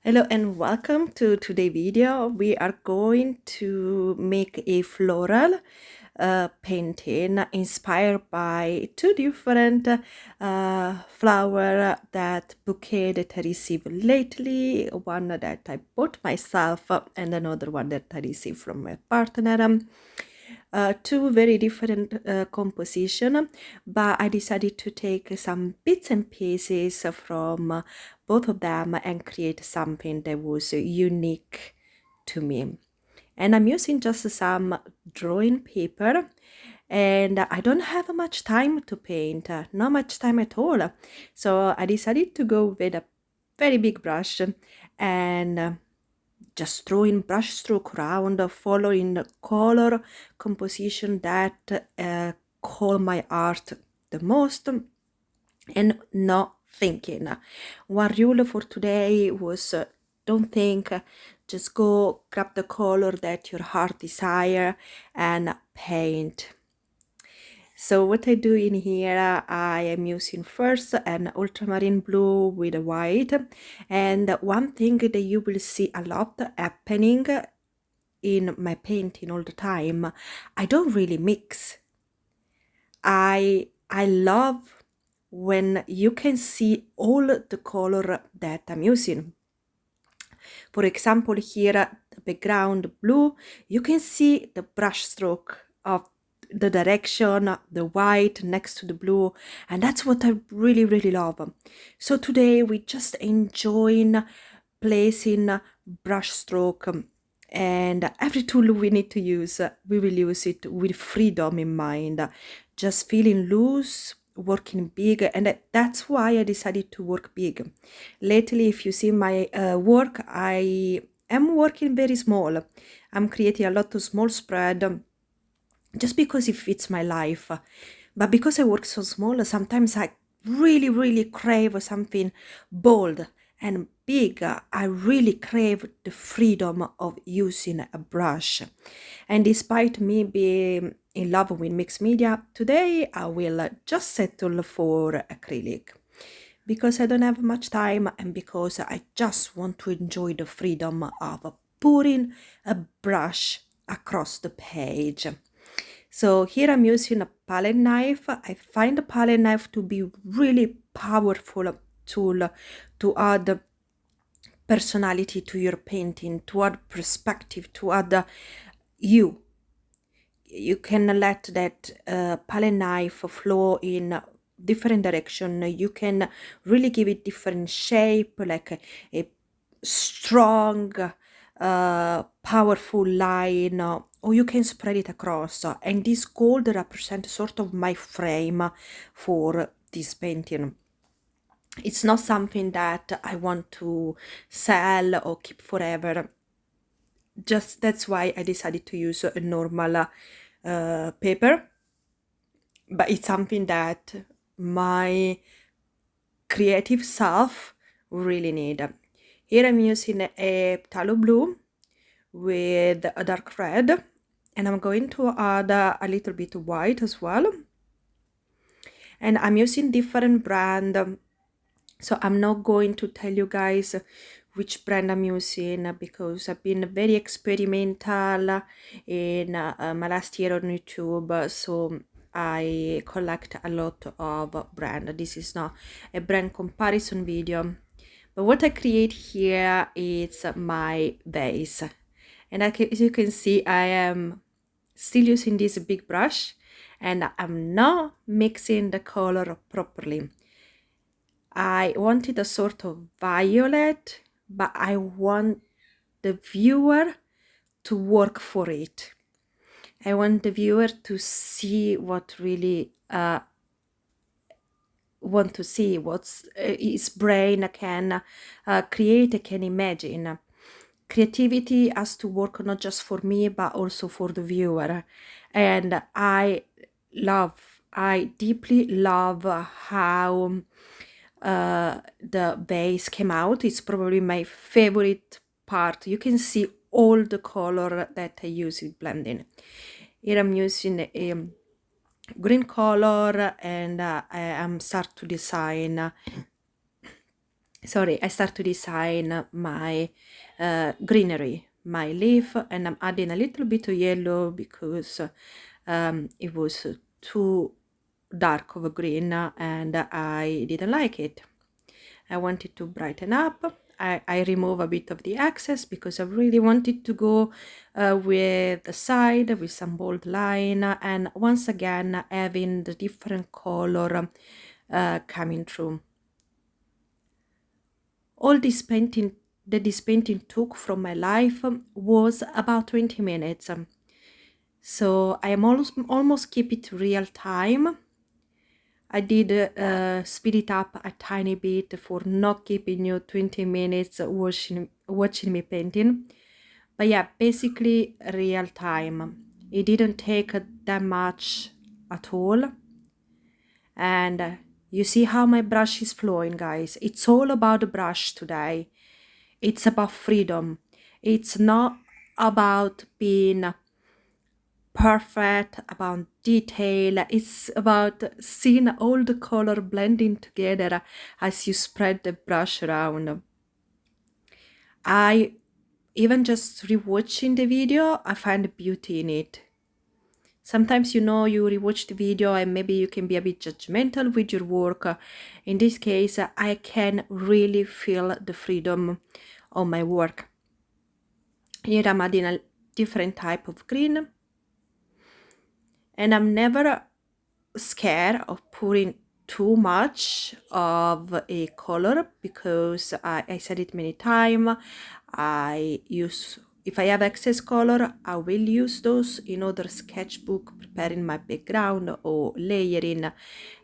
Hello and welcome to today's video. We are going to make a floral painting inspired by two different flower that bouquet that I received lately. One that I bought myself and another one that I received from my partner. Two very different composition, but I decided to take some bits and pieces from both of them and create something that was unique to me. And I'm using just some drawing paper, and I don't have much time to paint, not much time at all. So I decided to go with a very big brush and just drawing brush stroke around, following the color composition that call my art the most, and not thinking. One rule for today was don't think, just go grab the color that your heart desire and paint. So what I do in here, I am using first an ultramarine blue with a white, and one thing that you will see a lot happening in my painting all the time, I don't really mix. I love when you can see all the color that I'm using. For example, here the background blue, you can see the brush stroke of the direction, the white next to the blue, and that's what I really love. So today we just enjoying placing brush stroke, and every tool we need to use, we will use it with freedom in mind, just feeling loose, working big, and that's why I decided to work big. Lately, if you see my work, I am working very small. I'm creating a lot of small spread just because it fits my life. But because I work so small, sometimes I really crave something bold and big. I really crave the freedom of using a brush. And despite me being in love with mixed media, today I will just settle for acrylic because I don't have much time and because I just want to enjoy the freedom of putting a brush across the page. So here I'm using a palette knife. I find the palette knife to be really powerful tool to add personality to your painting, to add perspective, to add you. You can let that palette knife flow in different direction. You can really give it different shape, like a strong powerful line, or you can spread it across, and this gold represents sort of my frame for this painting. It's not something that I want to sell or keep forever. Just that's why I decided to use a normal paper, but it's something that my creative self really need. Here I'm using a phthalo blue with a dark red, and I'm going to add a little bit of white as well. And I'm using different brand, so I'm not going to tell you guys which brand I'm using because I've been very experimental in my last year on YouTube, so I collect a lot of brand. This is not a brand comparison video, but what I create here is my base. And as you can see, I am still using this big brush and I'm not mixing the color properly. I wanted a sort of violet, but I want the viewer to work for it. I want the viewer to see what really want to see, what his brain can create, can imagine. Creativity has to work not just for me, but also for the viewer. And I deeply love how the base came out. It's probably my favorite part. You can see all the color that I use in blending. Here I'm using a green color, and I am start to design sorry, I start to design my greenery, my leaf, and I'm adding a little bit of yellow because it was too dark of a green and I didn't like it. I wanted to brighten up. I remove a bit of the excess because I really wanted to go with the side with some bold line, and once again having the different color coming through. All this painting that this painting took from my life was about 20 minutes. So I am almost keep it real time. I did speed it up a tiny bit for not keeping you 20 minutes watching me painting. But yeah, basically real time. It didn't take that much at all. And you see how my brush is flowing, guys. It's all about the brush today. It's about freedom. It's not about being perfect, about detail. It's about seeing all the color blending together as you spread the brush around. I even just rewatching the video, I find beauty in it. Sometimes, you know, you rewatch the video and maybe you can be a bit judgmental with your work. In this case, I can really feel the freedom of my work. Here I'm adding a different type of green, and I'm never scared of putting too much of a color because I said it many times. If I have excess color, I will use those in other sketchbook, preparing my background or layering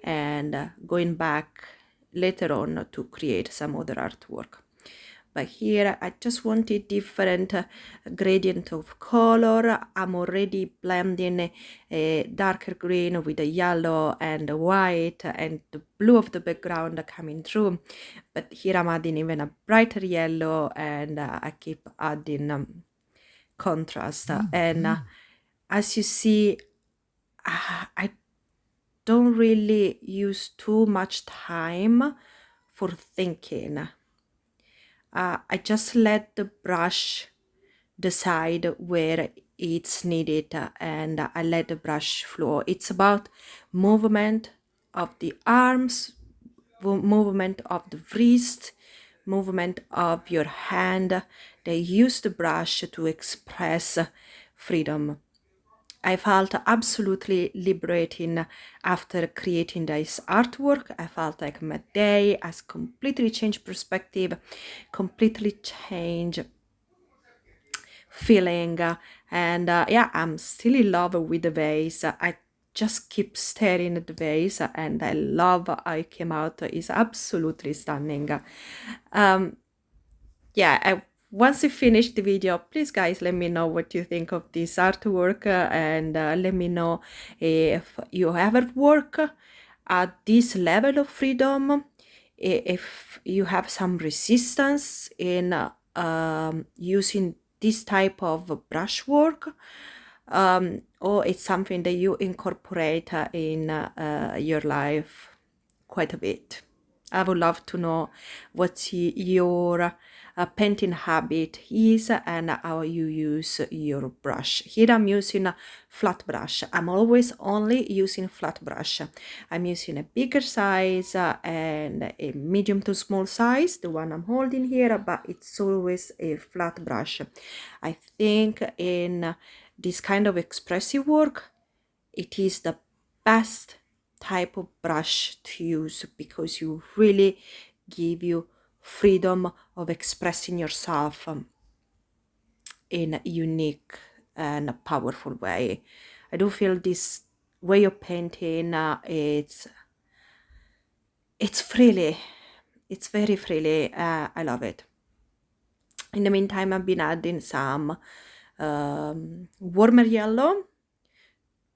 and going back later on to create some other artwork. But here I just wanted different gradient of color. I'm already blending a darker green with the yellow and the white and the blue of the background coming through. But here I'm adding even a brighter yellow, and I keep adding contrast. And as you see, I don't really use too much time for thinking. I just let the brush decide where it's needed, and I let the brush flow. It's about movement of the arms, movement of the wrist, movement of your hand. They use the brush to express freedom. I felt absolutely liberating after creating this artwork. I felt like my day has completely changed perspective, completely changed feeling, and yeah, I'm still in love with the vase. I just keep staring at the vase, and I love how it came out. It's absolutely stunning. Yeah, once you finish the video, please guys, let me know what you think of this artwork, and let me know if you ever work at this level of freedom, if you have some resistance in using this type of brushwork, or it's something that you incorporate in your life quite a bit. I would love to know what your painting habit is and how you use your brush. Here I'm using a flat brush. I'm always only using flat brush. I'm using a bigger size and a medium to small size, the one I'm holding here, but it's always a flat brush. I think in this kind of expressive work, it is the best type of brush to use because you really give you freedom of expressing yourself in a unique and powerful way. I do feel this way of painting, it's freely, it's very freely. I love it. In the meantime, I've been adding some warmer yellow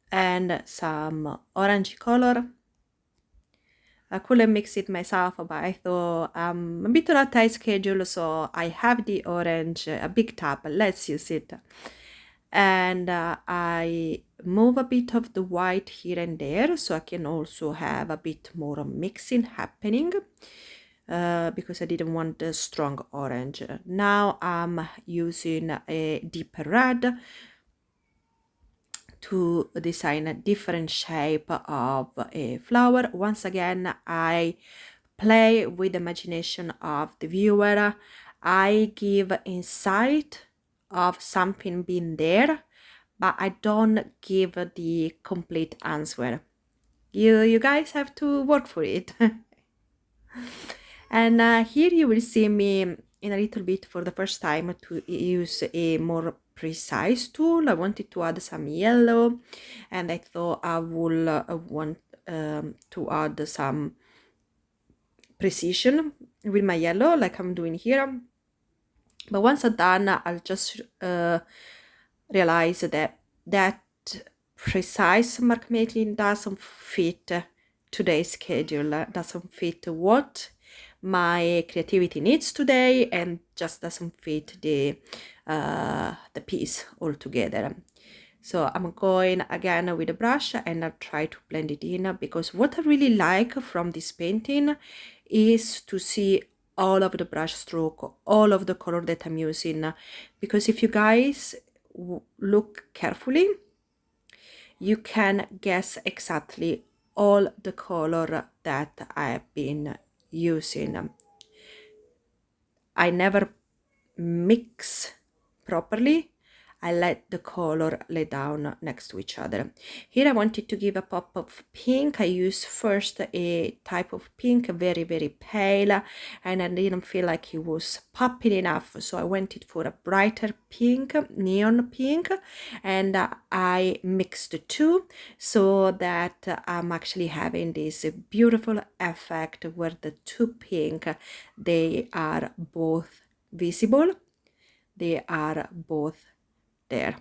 and some orangey color. I couldn't mix it myself, but I thought I'm a bit on a tight schedule, so I have the orange, a big tub, let's use it. And I move a bit of the white here and there, so I can also have a bit more mixing happening. because I didn't want a strong orange. Now I'm using a deeper red to design a different shape of a flower. Once again, I play with the imagination of the viewer. I give insight of something being there, but I don't give the complete answer. You guys have to work for it. And here you will see me in a little bit for the first time to use a more precise tool. I wanted to add some yellow, and I thought I would want to add some precision with my yellow, like I'm doing here. But once I'm done, I'll just realize that precise mark making doesn't fit today's schedule, doesn't fit what my creativity needs today, and just doesn't fit the piece altogether. So I'm going again with a brush and I'll try to blend it in, because what I really like from this painting is to see all of the brush stroke, all of the color that I'm using, because if you guys look carefully, you can guess exactly all the color that I have been using. I never mix properly. I let the color lay down next to each other. Here I wanted to give a pop of pink. I used first a type of pink, very, very pale, and I didn't feel like it was popping enough, so I went for a brighter pink, neon pink, and I mixed the two so that I'm actually having this beautiful effect where the two pink, they are both visible, they are both there.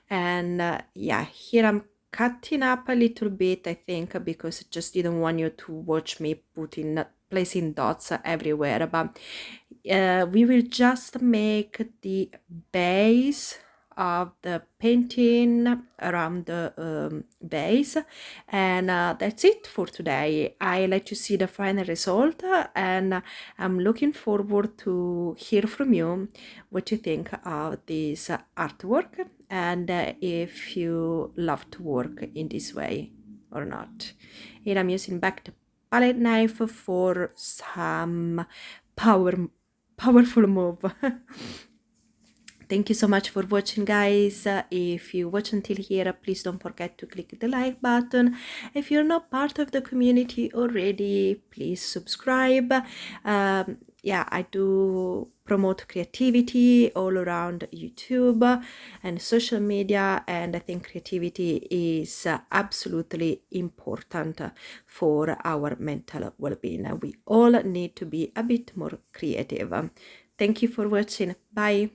And yeah, here I'm cutting up a little bit, I think, because I just didn't want you to watch me placing dots everywhere. But we will just make the base of the painting around the base, and that's it for today. I let you see the final result, and I'm looking forward to hear from you what you think of this artwork, and if you love to work in this way or not. Here I'm using back the palette knife for some powerful move. Thank you so much for watching, guys. If you watch until here, please don't forget to click the like button. If you're not part of the community already, please subscribe. Yeah, I do promote creativity all around YouTube and social media, and I think creativity is absolutely important for our mental well-being. We all need to be a bit more creative. Thank you for watching. Bye.